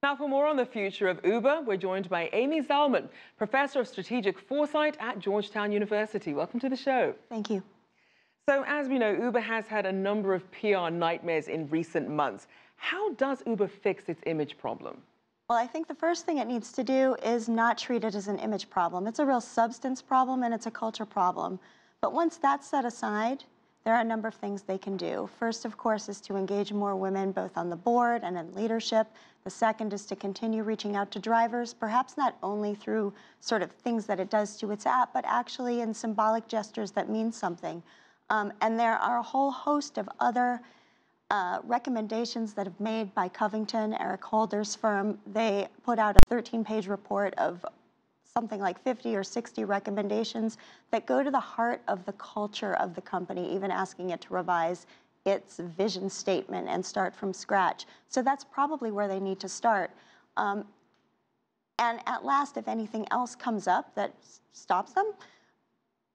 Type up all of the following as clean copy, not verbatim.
Now, for more on the future of Uber, we're joined by Amy Zalman, Professor of Strategic Foresight at Georgetown University. Welcome to the show. Thank you. So, as we know, Uber has had a number of PR nightmares in recent months. How does Uber fix its image problem? Well, I think the first thing it needs to do is not treat it as an image problem. It's a real substance problem and it's a culture problem. But once that's set aside, there are a number of things they can do. First, of course, is to engage more women both on the board and in leadership. The second is to continue reaching out to drivers, perhaps not only through sort of things that it does to its app, but actually in symbolic gestures that mean something. And there are a whole host of other recommendations that have made by Covington, Eric Holder's firm. They put out a 13-page report of something like 50 or 60 recommendations that go to the heart of the culture of the company, even asking it to revise its vision statement and start from scratch. So that's probably where they need to start. And at last, if anything else comes up that stops them,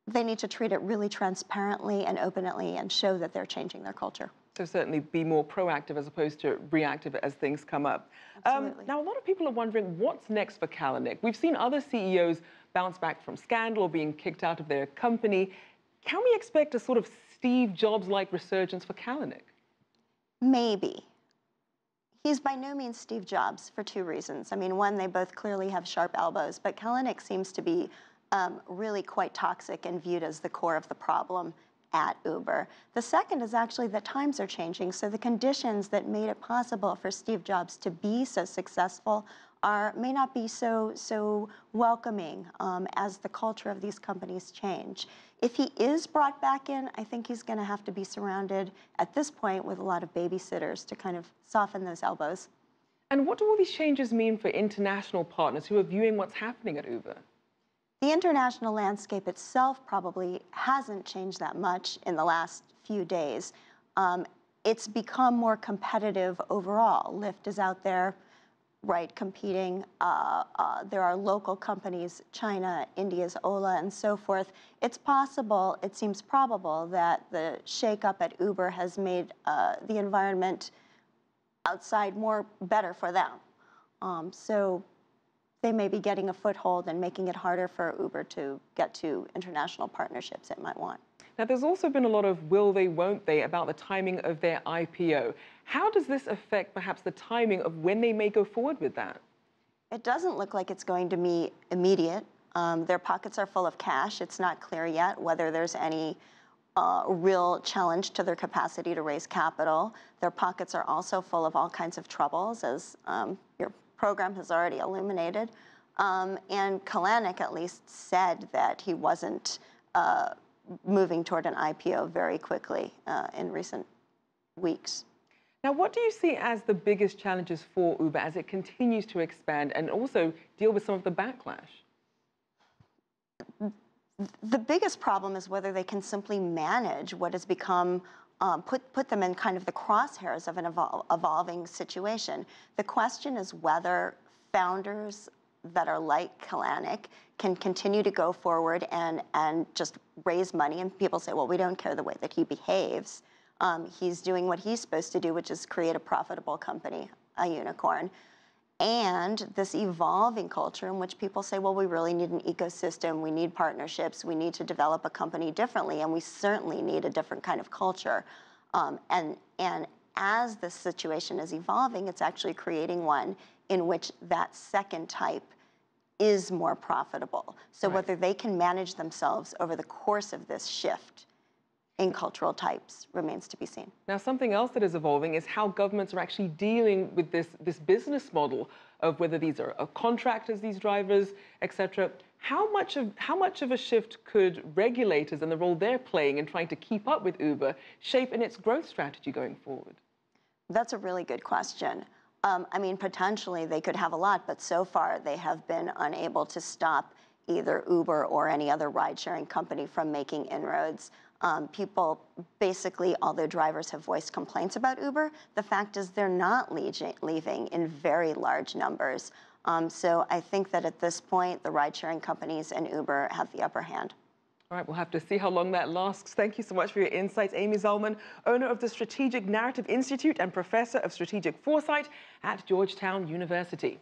they need to treat it really transparently and openly and show that they're changing their culture. So certainly be more proactive as opposed to reactive as things come up. Absolutely. Now, a lot of people are wondering what's next for Kalanick. We've seen other CEOs bounce back from scandal or being kicked out of their company. Can we expect a sort of Steve Jobs-like resurgence for Kalanick? Maybe. He's by no means Steve Jobs for two reasons. I mean, one, they both clearly have sharp elbows, but Kalanick seems to be really quite toxic and viewed as the core of the problem at Uber. The second is actually that times are changing, so the conditions that made it possible for Steve Jobs to be so successful may not be so welcoming as the culture of these companies change. If he is brought back in, I think he's going to have to be surrounded at this point with a lot of babysitters to kind of soften those elbows. And what do all these changes mean for international partners who are viewing what's happening at Uber? The international landscape itself probably hasn't changed that much in the last few days. It's become more competitive overall. Lyft is out there, right, competing. There are local companies, China, India's Ola, and so forth. It's possible, it seems probable, that the shakeup at Uber has made the environment outside better for them. So they may be getting a foothold and making it harder for Uber to get to international partnerships it might want. Now, there's also been a lot of will they, won't they about the timing of their IPO. How does this affect perhaps the timing of when they may go forward with that? It doesn't look like it's going to be immediate. Their pockets are full of cash. It's not clear yet whether there's any real challenge to their capacity to raise capital. Their pockets are also full of all kinds of troubles, as your program has already illuminated. And Kalanick at least said that he wasn't moving toward an IPO very quickly in recent weeks. Now, what do you see as the biggest challenges for Uber as it continues to expand and also deal with some of the backlash? The biggest problem is whether they can simply manage what has become put them in kind of the crosshairs of an evolving situation. The question is whether founders that are like Kalanick can continue to go forward and just raise money. And people say, well, we don't care the way that he behaves. He's doing what he's supposed to do, which is create a profitable company, a unicorn. And this evolving culture in which people say, well, we really need an ecosystem, we need partnerships, we need to develop a company differently, and we certainly need a different kind of culture. And as this situation is evolving, it's actually creating one in which that second type is more profitable. So right. Whether they can manage themselves over the course of this shift in cultural types remains to be seen. Now, something else that is evolving is how governments are actually dealing with this business model of whether these are contractors, these drivers, et cetera. How much of a shift could regulators and the role they're playing in trying to keep up with Uber shape in its growth strategy going forward? That's a really good question. I mean, potentially they could have a lot, but so far they have been unable to stop either Uber or any other ride-sharing company from making inroads. People basically, although drivers have voiced complaints about Uber, the fact is they're not leaving in very large numbers. So I think that at this point, the ride-sharing companies and Uber have the upper hand. All right, we'll have to see how long that lasts. Thank you so much for your insights, Amy Zalman, owner of the Strategic Narrative Institute and professor of strategic foresight at Georgetown University.